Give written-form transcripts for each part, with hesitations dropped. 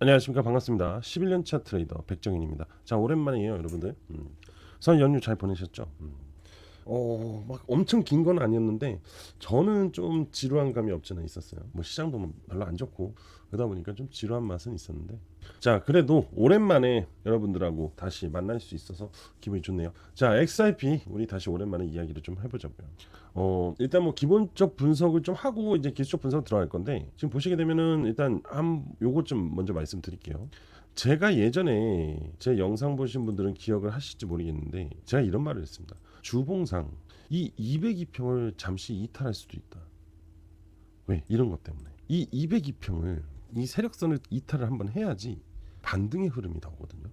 안녕하십니까. 반갑습니다. 11년차 트레이더 백정인입니다. 자, 오랜만이에요 여러분들. 설 연휴 잘 보내셨죠? 막 엄청 긴 건 아니었는데 저는 좀 지루한 감이 없지는 있었어요. 뭐 시장도 뭐 별로 안 좋고 그러다 보니까 좀 지루한 맛은 있었는데, 자 그래도 오랜만에 여러분들하고 다시 만날 수 있어서 기분이 좋네요. 자, XRP 우리 다시 오랜만에 이야기를 좀 해보자고요. 일단 뭐 기본적 분석을 좀 하고 이제 기술적 분석 들어갈 건데, 지금 보시게 되면은 일단 요것 좀 먼저 말씀드릴게요. 제가 예전에 제 영상 보신 분들은 기억을 하실지 모르겠는데, 제가 이런 말을 했습니다. 주봉상 이 202평을 잠시 이탈할 수도 있다. 왜? 이런 것 때문에. 이 202평을, 이 세력선을 이탈을 한번 해야지 반등의 흐름이 나오거든요.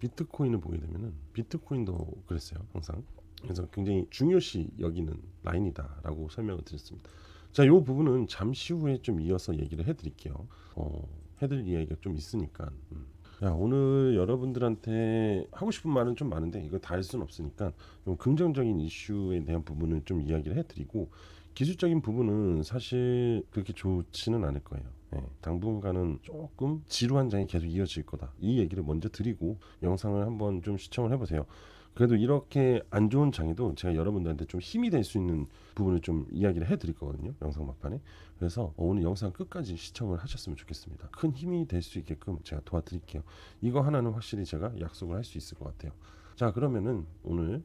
비트코인을 보게 되면은, 비트코인도 그랬어요 항상. 그래서 굉장히 중요시 여기는 라인이다라고 설명을 드렸습니다. 자, 이 부분은 잠시 후에 좀 이어서 얘기를 해드릴게요. 해드릴 이야기가 좀 있으니까. 야, 오늘 여러분들한테 하고 싶은 말은 좀 많은데 이거 다 할 수는 없으니까 좀 긍정적인 이슈에 대한 부분을 좀 이야기를 해드리고, 기술적인 부분은 사실 그렇게 좋지는 않을 거예요. 예, 당분간은 조금 지루한 장이 계속 이어질 거다, 이 얘기를 먼저 드리고 영상을 한번 좀 시청을 해보세요. 그래도 이렇게 안 좋은 장에도 제가 여러분들한테 좀 힘이 될 수 있는 부분을 좀 이야기를 해드릴 거거든요, 영상 막판에. 그래서 오늘 영상 끝까지 시청을 하셨으면 좋겠습니다. 큰 힘이 될 수 있게끔 제가 도와드릴게요. 이거 하나는 확실히 제가 약속을 할 수 있을 것 같아요. 자, 그러면은 오늘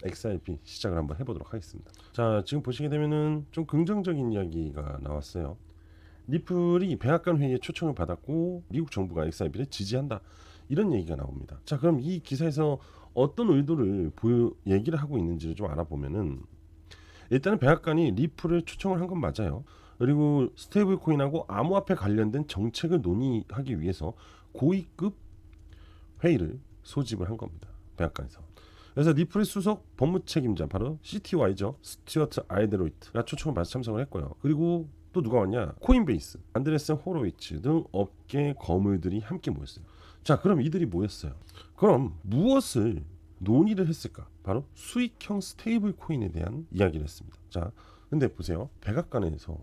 XRP 시작을 한번 해보도록 하겠습니다. 자, 지금 보시게 되면은 좀 긍정적인 이야기가 나왔어요. 리플이 백악관 회의에 초청을 받았고 미국 정부가 XRP를 지지한다, 이런 얘기가 나옵니다. 자, 그럼 이 기사에서 어떤 의도를 얘기를 하고 있는지를 좀 알아보면은, 일단은 백악관이 리플을 초청을 한 건 맞아요. 그리고 스테이블 코인하고 암호화폐 관련된 정책을 논의하기 위해서 고위급 회의를 소집을 한 겁니다, 백악관에서. 그래서 리플의 수석 법무 책임자, 바로 CTY죠, 스튜어트 아이드로이트가 초청을 받아 참석을 했고요. 그리고 또 누가 왔냐? 코인베이스, 안드레센 호로위츠 등 업계 거물들이 함께 모였어요. 자, 그럼 이들이 모였어요. 그럼 무엇을 논의를 했을까? 바로 수익형 스테이블 코인에 대한 이야기를 했습니다. 자, 근데 보세요. 백악관에서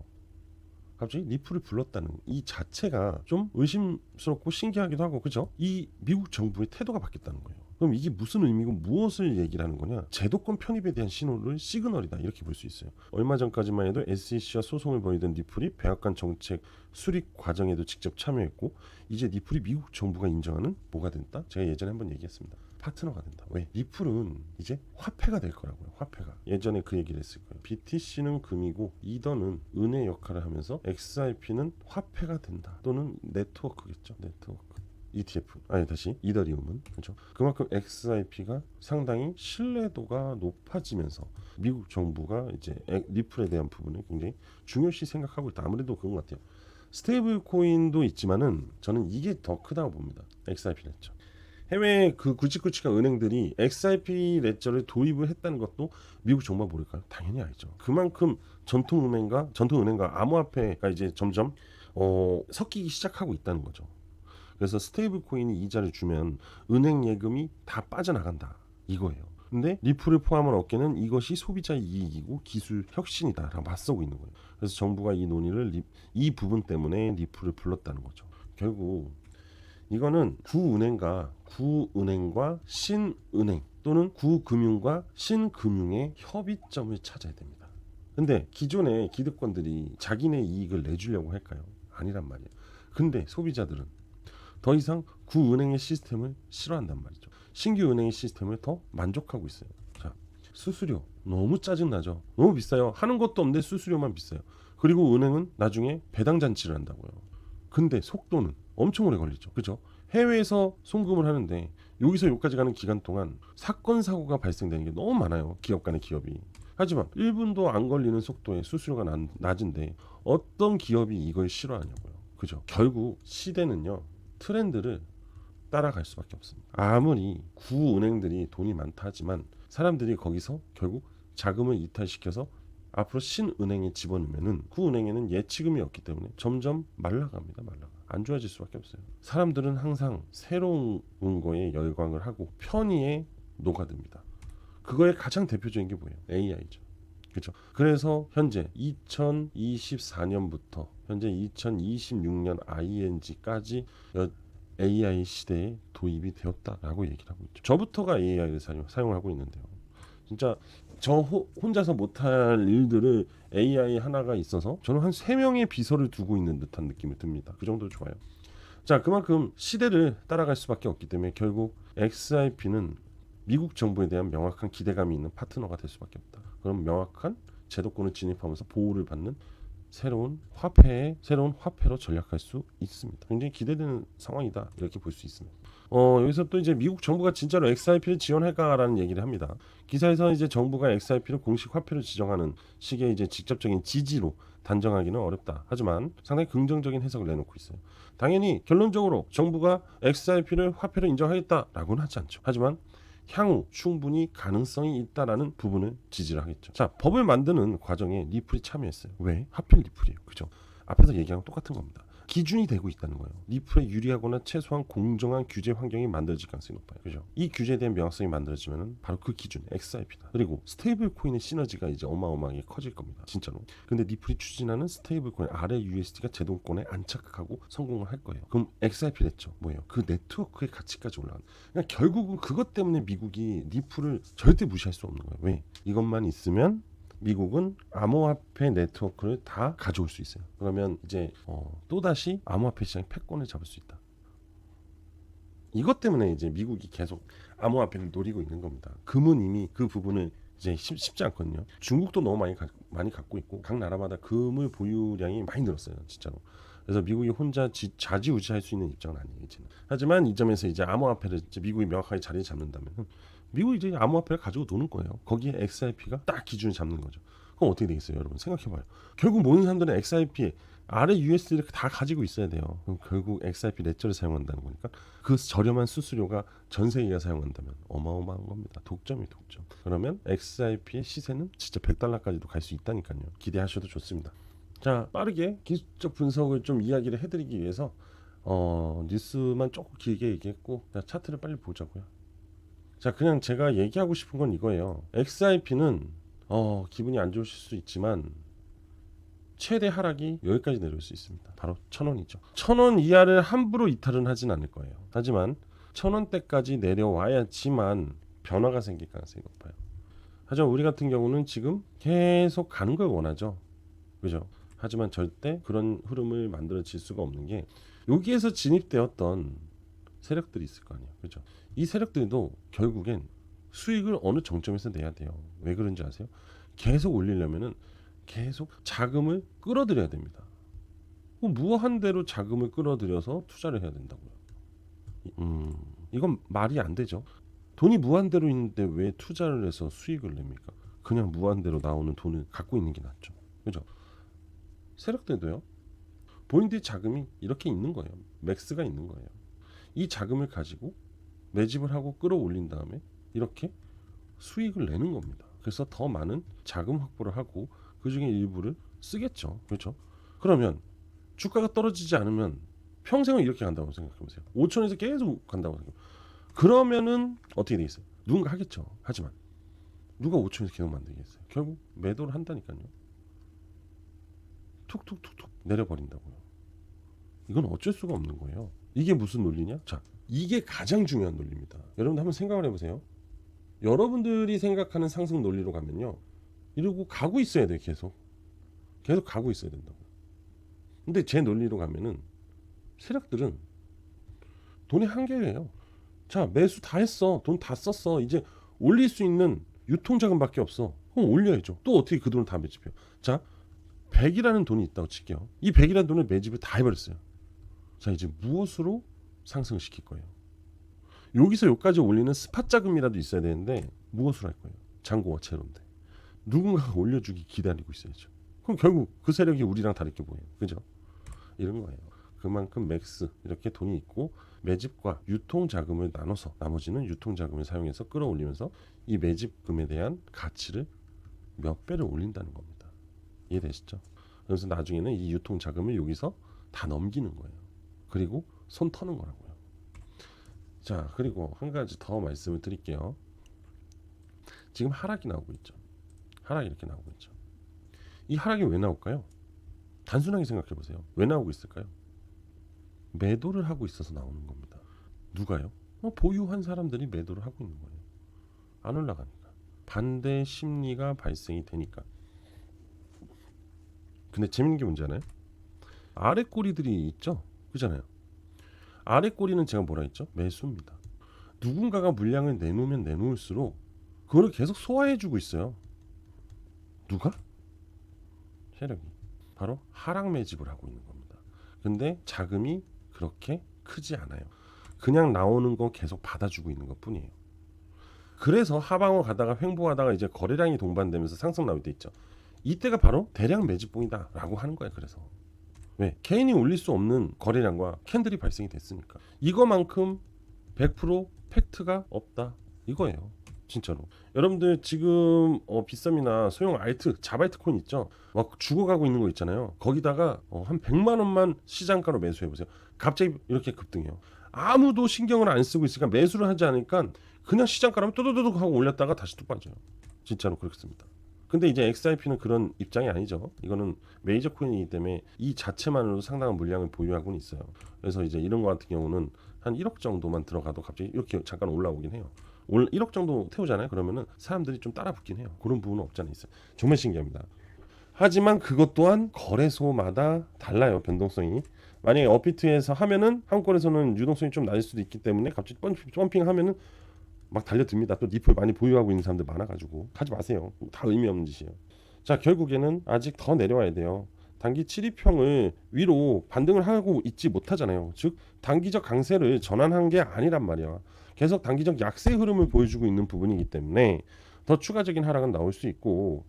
갑자기 리플을 불렀다는 이 자체가 좀 의심스럽고 신기하기도 하고, 그죠? 이 미국 정부의 태도가 바뀌었다는 거예요. 그럼 이게 무슨 의미고 무엇을 얘기를 하는 거냐? 제도권 편입에 대한 신호를, 시그널이다, 이렇게 볼 수 있어요. 얼마 전까지만 해도 SEC와 소송을 벌이던 리플이 백악관 정책 수립 과정에도 직접 참여했고, 이제 리플이 미국 정부가 인정하는 뭐가 된다? 제가 예전에 한번 얘기했습니다. 파트너가 된다. 왜? 리플은 이제 화폐가 될 거라고요. 화폐가. 예전에 그 얘기를 했을 거예요. BTC는 금이고 이더는 은의 역할을 하면서 XRP는 화폐가 된다. 또는 네트워크겠죠. 네트워크. ETF, 아니 다시 이더리움은, 그렇죠. 그만큼 XRP가 상당히 신뢰도가 높아지면서 미국 정부가 이제 리플에 대한 부분을 굉장히 중요시 생각하고 있다. 아무래도 그런 것 같아요. 스테이블 코인도 있지만은 저는 이게 더 크다고 봅니다. XRP 냈죠. 해외 그 굵직굵직한 은행들이 XRP 레저를 도입을 했다는 것도 미국 정부가 모를까요? 당연히 알죠. 그만큼 전통은행과 암호화폐가 이제 점점 섞이기 시작하고 있다는 거죠. 그래서 스테이블 코인이 이자를 주면 은행 예금이 다 빠져나간다, 이거예요. 근데 리플을 포함한 업계는 이것이 소비자의 이익이고 기술 혁신이다라고 맞서고 있는 거예요. 그래서 정부가 이 논의를 이 부분 때문에 리플을 불렀다는 거죠. 결국 이거는 구은행과 신은행, 또는 구금융과 신금융의 협의점을 찾아야 됩니다. 근데 기존의 기득권들이 자기네 이익을 내주려고 할까요? 아니란 말이에요. 근데 소비자들은 더 이상 구은행의 시스템을 싫어한단 말이죠. 신규 은행의 시스템을 더 만족하고 있어요. 자, 수수료 너무 짜증나죠. 너무 비싸요. 하는 것도 없는데 수수료만 비싸요. 그리고 은행은 나중에 배당 잔치를 한다고요. 근데 속도는 엄청 오래 걸리죠. 그죠? 해외에서 송금을 하는데 여기서 여기까지 가는 기간 동안 사건 사고가 발생되는 게 너무 많아요, 기업 간의 기업이. 하지만 1분도 안 걸리는 속도의 수수료가 낮은데 어떤 기업이 이걸 싫어하냐고요. 그죠? 결국 시대는요, 트렌드를 따라갈 수밖에 없습니다. 아무리 구은행들이 돈이 많다 하지만 사람들이 거기서 결국 자금을 이탈시켜서 앞으로 신은행에 집어넣으면은 구은행에는 예치금이 없기 때문에 점점 말라갑니다. 말라가. 안 좋아질 수밖에 없어요. 사람들은 항상 새로운 거에 열광을 하고 편의에 녹아듭니다. 그거의 가장 대표적인 게 뭐예요? AI죠. 그렇죠. 그래서 현재 2024년부터 현재 2026년 ING까지 AI 시대에 도입이 되었다라고 얘기를 하고 있죠. 저부터가 AI를 사용하고 있는데요. 진짜 저 혼자서 못할 일들을 AI 하나가 있어서 저는 한 3명의 비서를 두고 있는 듯한 느낌이 듭니다. 그 정도로 좋아요. 자, 그만큼 시대를 따라갈 수밖에 없기 때문에 결국 XRP는 미국 정부에 대한 명확한 기대감이 있는 파트너가 될 수밖에 없다. 그럼 명확한 제도권을 진입하면서 보호를 받는 새로운 화폐로 전략할 수 있습니다. 굉장히 기대되는 상황이다, 이렇게 볼 수 있습니다. 여기서 또 이제 미국 정부가 진짜로 XRP를 지원할까라는 얘기를 합니다. 기사에서 이제 정부가 XRP를 공식 화폐로 지정하는 식의 이제 직접적인 지지로 단정하기는 어렵다. 하지만 상당히 긍정적인 해석을 내놓고 있어요. 당연히 결론적으로 정부가 XRP를 화폐로 인정하겠다라고는 하지 않죠. 하지만 향후 충분히 가능성이 있다라는 부분을 지지를 하겠죠. 자, 법을 만드는 과정에 리플이 참여했어요. 왜? 하필 리플이에요. 그죠? 앞에서 얘기한 건 똑같은 겁니다. 기준이 되고 있다는 거예요. 리플에 유리하거나 최소한 공정한 규제 환경이 만들어질 가능성이 높아요. 그죠? 이 규제에 대한 명확성이 만들어지면 바로 그 기준 XRP다. 그리고 스테이블 코인의 시너지가 이제 어마어마하게 커질 겁니다. 진짜로. 근데 리플이 추진하는 스테이블 코인 RLUSD가 제도권에 안착하고 성공을 할 거예요. 그럼 XRP랬죠. 뭐예요? 그 네트워크의 가치까지 올라가는. 그러니까 결국은 그것 때문에 미국이 리플을 절대 무시할 수 없는 거예요. 왜? 이것만 있으면 미국은 암호화폐 네트워크를 다 가져올 수 있어요. 그러면 이제 또다시 암호화폐 시장의 패권을 잡을 수 있다. 이것 때문에 이제 미국이 계속 암호화폐를 노리고 있는 겁니다. 금은 이미 그 부분을 이제 쉽지 않거든요. 중국도 너무 많이 갖고 있고 각 나라마다 금을 보유량이 많이 늘었어요, 진짜로. 그래서 미국이 혼자 좌지우지할 수 있는 입장은 아니에요, 이제는. 하지만 이 점에서 이제 암호화폐를 이제 미국이 명확하게 자리를 잡는다면 미국이 이제 암호화폐를 가지고 노는 거예요. 거기에 XRP가 딱 기준을 잡는 거죠. 그럼 어떻게 되겠어요, 여러분? 생각해봐요. 결국 모든 사람들은 XRP, RUSD를 다 가지고 있어야 돼요. 그럼 결국 XRP 레저를 사용한다는 거니까 그 저렴한 수수료가 전 세계가 사용한다면 어마어마한 겁니다. 독점이 독점. 그러면 XRP의 시세는 진짜 $100까지도 갈 수 있다니까요. 기대하셔도 좋습니다. 자, 빠르게 기술적 분석을 좀 이야기를 해드리기 위해서 뉴스만 조금 길게 얘기했고, 자, 차트를 빨리 보자고요. 자, 그냥 제가 얘기하고 싶은 건 이거예요. XRP는 기분이 안 좋으실 수 있지만 최대 하락이 여기까지 내려올 수 있습니다. 바로 1,000원이죠. 1,000원 이하를 함부로 이탈은 하진 않을 거예요. 하지만 1,000원대까지 내려와야지만 변화가 생길 가능성이 높아요. 하지만 우리 같은 경우는 지금 계속 가는 걸 원하죠. 그죠? 하지만 절대 그런 흐름을 만들어질 수가 없는 게 여기에서 진입되었던 세력들이 있을 거 아니에요. 그죠? 이 세력들도 결국엔 수익을 어느 정점에서 내야 돼요. 왜 그런지 아세요? 계속 올리려면은 계속 자금을 끌어들여야 됩니다. 무한대로 자금을 끌어들여서 투자를 해야 된다고요. 이건 말이 안 되죠. 돈이 무한대로 있는데 왜 투자를 해서 수익을 냅니까? 그냥 무한대로 나오는 돈을 갖고 있는 게 낫죠. 그죠? 세력들도요. 본인들의 자금이 이렇게 있는 거예요. 맥스가 있는 거예요. 이 자금을 가지고 매집을 하고 끌어올린 다음에 이렇게 수익을 내는 겁니다. 그래서 더 많은 자금 확보를 하고 그 중에 일부를 쓰겠죠. 그렇죠? 그러면 주가가 떨어지지 않으면 평생을 이렇게 간다고 생각해보세요. 5천에서 계속 간다고 생각해요. 그러면은 어떻게 되겠어요? 누군가 하겠죠. 하지만 누가 5천에서 계속 만들겠어요? 결국 매도를 한다니까요. 툭툭툭툭 내려버린다고요. 이건 어쩔 수가 없는 거예요. 이게 무슨 논리냐? 자, 이게 가장 중요한 논리입니다. 여러분들 한번 생각을 해보세요. 여러분들이 생각하는 상승 논리로 가면요, 이러고 가고 있어야 돼요. 계속 가고 있어야 된다고. 근데 제 논리로 가면은 세력들은 돈의 한계예요. 자, 매수 다 했어. 돈 다 썼어. 이제 올릴 수 있는 유통자금밖에 없어. 그럼 올려야죠. 또 어떻게 그 돈을 다 매집해요? 자, 100이라는 돈이 있다고 칠게요. 이 100이라는 돈을 매집을 다 해버렸어요. 자, 이제 무엇으로 상승을 시킬 거예요? 여기서 여기까지 올리는 스팟 자금이라도 있어야 되는데 무엇으로 할 거예요? 잔고가 채로인데 누군가가 올려주기 기다리고 있어야죠. 그럼 결국 그 세력이 우리랑 다를 게 뭐예요? 그죠? 이런 거예요. 그만큼 맥스 이렇게 돈이 있고 매집과 유통 자금을 나눠서 나머지는 유통 자금을 사용해서 끌어올리면서 이 매집금에 대한 가치를 몇 배를 올린다는 겁니다. 이해되시죠? 그래서 나중에는 이 유통 자금을 여기서 다 넘기는 거예요. 그리고 손 터는 거라고요. 자, 그리고 한 가지 더 말씀을 드릴게요. 지금 하락이 나오고 있죠. 하락이 이렇게 나오고 있죠. 이 하락이 왜 나올까요? 단순하게 생각해 보세요. 왜 나오고 있을까요? 매도를 하고 있어서 나오는 겁니다. 누가요? 보유한 사람들이 매도를 하고 있는 거예요. 안 올라가니까. 반대 심리가 발생이 되니까. 근데 재밌는 게 뭔지 아나요? 아래 꼬리들이 있죠? 그잖아요. 아래 꼬리는 제가 뭐라 했죠? 매수입니다. 누군가가 물량을 내놓으면 내놓을수록 그거를 계속 소화해주고 있어요. 누가? 세력이. 바로 하락 매집을 하고 있는 겁니다. 근데 자금이 그렇게 크지 않아요. 그냥 나오는 거 계속 받아주고 있는 것 뿐이에요. 그래서 하방으로 가다가 횡보하다가 이제 거래량이 동반되면서 상승 나올 때 있죠. 이때가 바로 대량 매집봉이다 라고 하는 거예요. 그래서 왜? 개인이 올릴 수 없는 거래량과 캔들이 발생이 됐으니까. 이거만큼 100% 팩트가 없다 이거예요. 진짜로. 여러분들 지금 비썸이나 소형 알트, 자바이트 코인 있죠? 막 죽어가고 있는 거 있잖아요. 거기다가 한 100만 원만 시장가로 매수해 보세요. 갑자기 이렇게 급등해요. 아무도 신경을 안 쓰고 있으니까 매수를 하지 않으니까 그냥 시장가라면 또도도독 하고 올렸다가 다시 뚝 빠져요. 진짜로 그렇습니다. 근데 이제 XRP는 그런 입장이 아니죠. 이거는 메이저 코인이기 때문에 이 자체만으로도 상당한 물량을 보유하고는 있어요. 그래서 이제 이런 거 같은 경우는 한 1억 정도만 들어가도 갑자기 이렇게 잠깐 올라오긴 해요. 1억 정도 태우잖아요. 그러면은 사람들이 좀 따라 붙긴 해요. 그런 부분은 없지 않아 있어요. 정말 신기합니다. 하지만 그것 또한 거래소마다 달라요. 변동성이. 만약에 업비트에서 하면은 한국거래소는 유동성이 좀 낮을 수도 있기 때문에 갑자기 펌핑하면은 막 달려듭니다. 또 니플 많이 보유하고 있는 사람들 많아가지고 하지 마세요. 다 의미 없는 짓이에요. 자, 결국에는 아직 더 내려와야 돼요. 단기 7일평을 위로 반등을 하고 있지 못하잖아요. 즉 단기적 강세를 전환한 게 아니란 말이야. 계속 단기적 약세 흐름을 보여주고 있는 부분이기 때문에 더 추가적인 하락은 나올 수 있고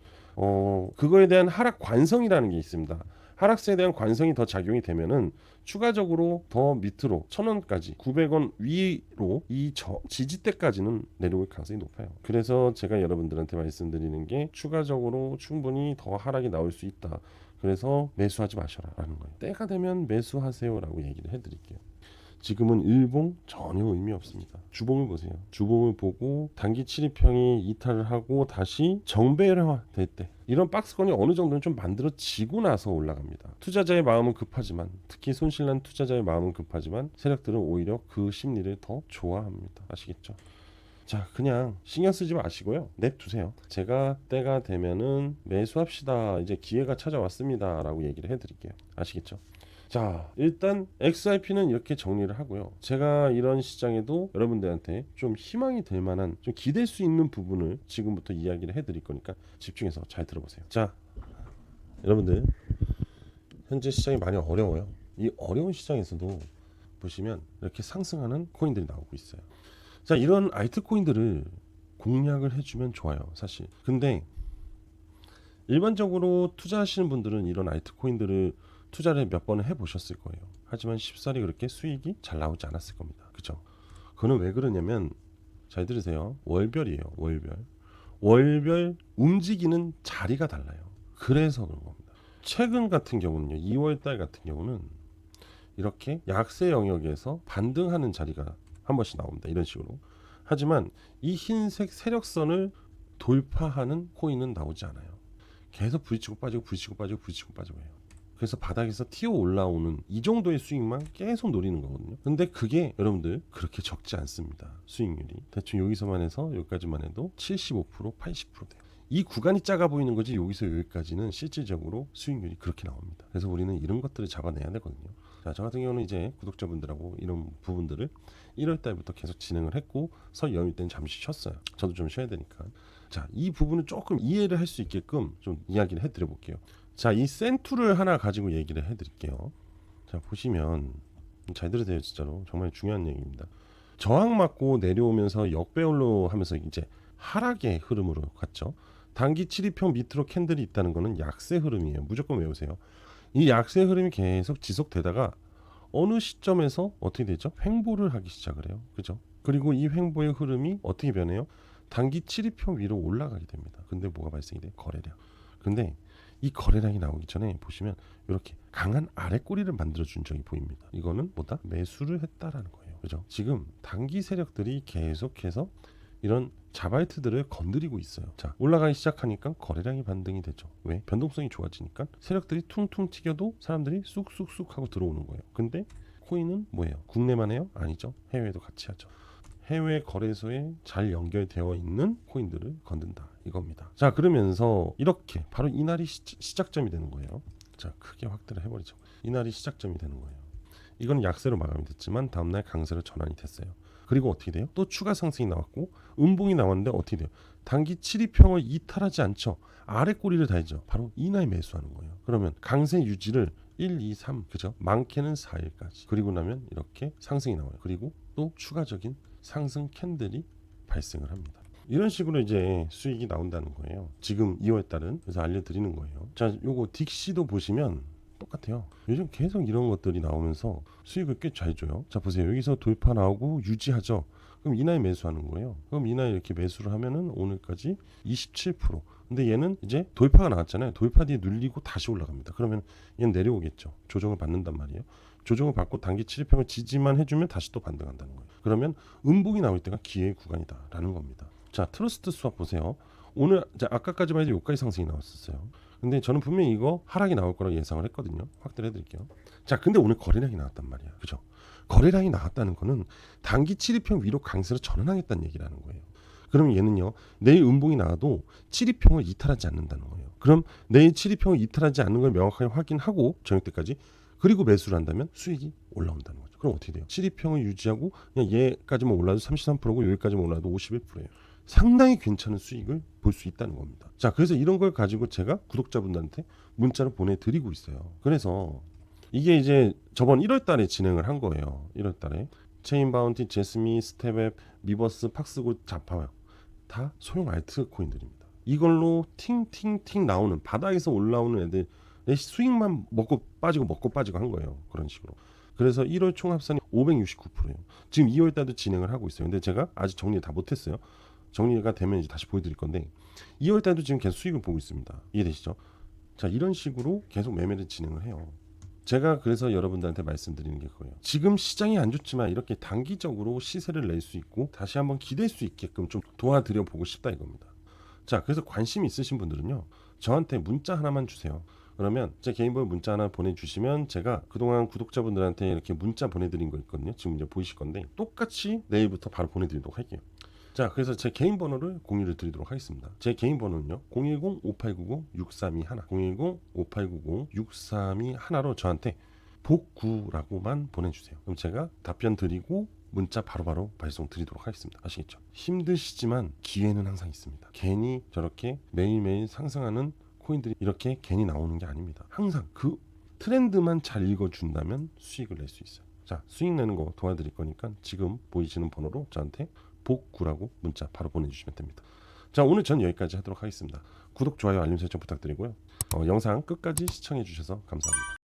그거에 대한 하락 관성이라는 게 있습니다. 하락세에 대한 관성이 더 작용이 되면은 추가적으로 더 밑으로 1,000원까지 900원 위로 이 지지대까지는 내려올 가능성이 높아요. 그래서 제가 여러분들한테 말씀드리는 게 추가적으로 충분히 더 하락이 나올 수 있다. 그래서 매수하지 마셔라 라는 거예요. 때가 되면 매수하세요 라고 얘기를 해드릴게요. 지금은 일봉 전혀 의미 없습니다. 주봉을 보세요. 주봉을 보고 단기 7일평이 이탈을 하고 다시 정배열화 될 때 이런 박스권이 어느 정도는 좀 만들어지고 나서 올라갑니다. 투자자의 마음은 급하지만 특히 손실난 투자자의 마음은 급하지만 세력들은 오히려 그 심리를 더 좋아합니다. 아시겠죠? 자, 그냥 신경 쓰지 마시고요. 냅두세요. 제가 때가 되면은 매수합시다. 이제 기회가 찾아왔습니다. 라고 얘기를 해드릴게요. 아시겠죠? 자, 일단 XRP는 이렇게 정리를 하고요. 제가 이런 시장에도 여러분들한테 좀 희망이 될 만한 좀 기댈 수 있는 부분을 지금부터 이야기를 해드릴 거니까 집중해서 잘 들어보세요. 자, 여러분들 현재 시장이 많이 어려워요. 이 어려운 시장에서도 보시면 이렇게 상승하는 코인들이 나오고 있어요. 자, 이런 알트코인들을 공략을 해주면 좋아요, 사실. 근데 일반적으로 투자하시는 분들은 이런 알트코인들을 투자를 몇 번을 해보셨을 거예요. 하지만 쉽사리 그렇게 수익이 잘 나오지 않았을 겁니다. 그죠? 그거는 왜 그러냐면 잘 들으세요. 월별이에요. 월별 움직이는 자리가 달라요. 그래서 그런 겁니다. 최근 같은 경우는요. 2월달 같은 경우는 이렇게 약세 영역에서 반등하는 자리가 한 번씩 나옵니다. 이런 식으로. 하지만 이 흰색 세력선을 돌파하는 코인은 나오지 않아요. 계속 부딪히고 빠지고 해요. 그래서 바닥에서 튀어 올라오는 이 정도의 수익만 계속 노리는 거거든요. 근데 그게 여러분들 그렇게 적지 않습니다. 수익률이. 대충 여기서만 해서 여기까지만 해도 75%, 80% 돼요. 이 구간이 작아 보이는 거지 여기서 여기까지는 실질적으로 수익률이 그렇게 나옵니다. 그래서 우리는 이런 것들을 잡아내야 되거든요. 자, 저 같은 경우는 이제 구독자분들하고 이런 부분들을 1월 달부터 계속 진행을 했고 설 연휴 때는 잠시 쉬었어요. 저도 좀 쉬어야 되니까. 자, 이 부분을 조금 이해를 할 수 있게끔 좀 이야기를 해드려 볼게요. 자, 이 센투를 하나 가지고 얘기를 해드릴게요. 자, 보시면 잘 들으세요. 진짜로 정말 중요한 얘기입니다. 저항 맞고 내려오면서 역배열로 하면서 이제 하락의 흐름으로 갔죠. 단기 7일평 밑으로 캔들이 있다는 거는 약세 흐름이에요. 무조건 외우세요. 이 약세 흐름이 계속 지속되다가 어느 시점에서 어떻게 되죠? 횡보를 하기 시작을 해요. 그죠? 그리고 이 횡보의 흐름이 어떻게 변해요? 단기 7일평 위로 올라가게 됩니다. 근데 뭐가 발생이 돼? 거래량. 근데 이 거래량이 나오기 전에 보시면 이렇게 강한 아래 꼬리를 만들어준 적이 보입니다. 이거는 뭐다? 매수를 했다라는 거예요. 그죠? 지금 단기 세력들이 계속해서 이런 자바이트들을 건드리고 있어요. 자, 올라가기 시작하니까 거래량이 반등이 되죠. 왜? 변동성이 좋아지니까 세력들이 퉁퉁 튀겨도 사람들이 쑥쑥쑥 하고 들어오는 거예요. 근데 코인은 뭐예요? 국내만 해요? 아니죠. 해외에도 같이 하죠. 해외 거래소에 잘 연결되어 있는 코인들을 건든다 이겁니다. 자, 그러면서 이렇게 바로 이날이 시작점이 되는 거예요. 자, 크게 확대를 해버리죠. 이날이 시작점이 되는 거예요. 이건 약세로 마감이 됐지만 다음날 강세로 전환이 됐어요. 그리고 어떻게 돼요? 또 추가 상승이 나왔고 음봉이 나왔는데 어떻게 돼요? 단기 7일평을 이탈하지 않죠. 아래 꼬리를 달죠. 바로 이날 매수하는 거예요. 그러면 강세 유지를 1, 2, 3 그죠? 많게는 4일까지. 그리고 나면 이렇게 상승이 나와요. 그리고 또 추가적인 상승 캔들이 발생을 합니다. 이런 식으로 이제 수익이 나온다는 거예요. 지금 2월 달은 그래서 알려드리는 거예요. 자, 요거 딕시도 보시면 똑같아요. 요즘 계속 이런 것들이 나오면서 수익을 꽤 잘 줘요. 자, 보세요. 여기서 돌파 나오고 유지하죠. 그럼 이날 매수하는 거예요. 그럼 이날 이렇게 매수를 하면은 오늘까지 27%. 근데 얘는 이제 돌파가 나왔잖아요. 돌파 뒤에 눌리고 다시 올라갑니다. 그러면 얘는 내려오겠죠. 조정을 받는단 말이에요. 조정을 받고 단기 7일평을 지지만 해주면 다시 또 반등한다는 거예요. 그러면 음봉이 나올 때가 기회의 구간이다라는 겁니다. 자, 트러스트 스왑 보세요. 오늘 아까까지만 해도 여기까지 상승이 나왔었어요. 근데 저는 분명히 이거 하락이 나올 거라고 예상을 했거든요. 확대를 해드릴게요. 자, 근데 오늘 거래량이 나왔단 말이야. 그죠? 거래량이 나왔다는 거는 단기 7일평 위로 강세로 전환하겠다는 얘기라는 거예요. 그럼 얘는요, 내일 음봉이 나와도 7일평을 이탈하지 않는다는 거예요. 그럼 내일 7일평을 이탈하지 않는 걸 명확하게 확인하고 저녁 때까지 그리고 매수를 한다면 수익이 올라온다는 거죠. 그럼 어떻게 돼요? 7일평을 유지하고 그냥 얘까지만 올라도 33%고 여기까지만 올라도 51%예요. 상당히 괜찮은 수익을 볼 수 있다는 겁니다. 자, 그래서 이런 걸 가지고 제가 구독자분들한테 문자를 보내드리고 있어요. 그래서 이게 이제 저번 1월 달에 진행을 한 거예요. 1월 달에 체인 바운티, 제스미, 스텝앱, 미버스, 팍스고, 자파요. 다 소형 알트 코인들입니다. 이걸로 팅팅팅 나오는 바닥에서 올라오는 애들 내 수익만 먹고 빠지고 한 거예요. 그런 식으로. 그래서 1월 총 합산이 569%예요. 지금 2월 달도 진행을 하고 있어요. 근데 제가 아직 정리 다 못했어요. 정리가 되면 이제 다시 보여드릴 건데 2월 달도 지금 계속 수익을 보고 있습니다. 이해되시죠? 자, 이런 식으로 계속 매매를 진행을 해요. 제가 그래서 여러분들한테 말씀드리는 게 그거예요. 지금 시장이 안 좋지만 이렇게 단기적으로 시세를 낼 수 있고 다시 한번 기댈 수 있게끔 좀 도와드려 보고 싶다 이겁니다. 자, 그래서 관심 있으신 분들은요, 저한테 문자 하나만 주세요. 그러면 제 개인 번호 문자 하나 보내주시면 제가 그동안 구독자분들한테 이렇게 문자 보내드린 거 있거든요. 지금 이제 보이실 건데 똑같이 내일부터 바로 보내드리도록 할게요. 자, 그래서 제 개인 번호를 공유를 드리도록 하겠습니다. 제 개인 번호는요, 010-5890-6321 010-5890-6321로 저한테 복구라고만 보내주세요. 그럼 제가 답변 드리고 문자 바로바로 발송 드리도록 하겠습니다. 아시겠죠? 힘드시지만 기회는 항상 있습니다. 괜히 저렇게 매일매일 상승하는 코인들이 이렇게 괜히 나오는 게 아닙니다. 항상 그 트렌드만 잘 읽어준다면 수익을 낼 수 있어요. 자, 수익 내는 거 도와드릴 거니까 지금 보이시는 번호로 저한테 복구라고 문자 바로 보내주시면 됩니다. 자, 오늘 전 여기까지 하도록 하겠습니다. 구독, 좋아요, 알림 설정 부탁드리고요. 영상 끝까지 시청해 주셔서 감사합니다.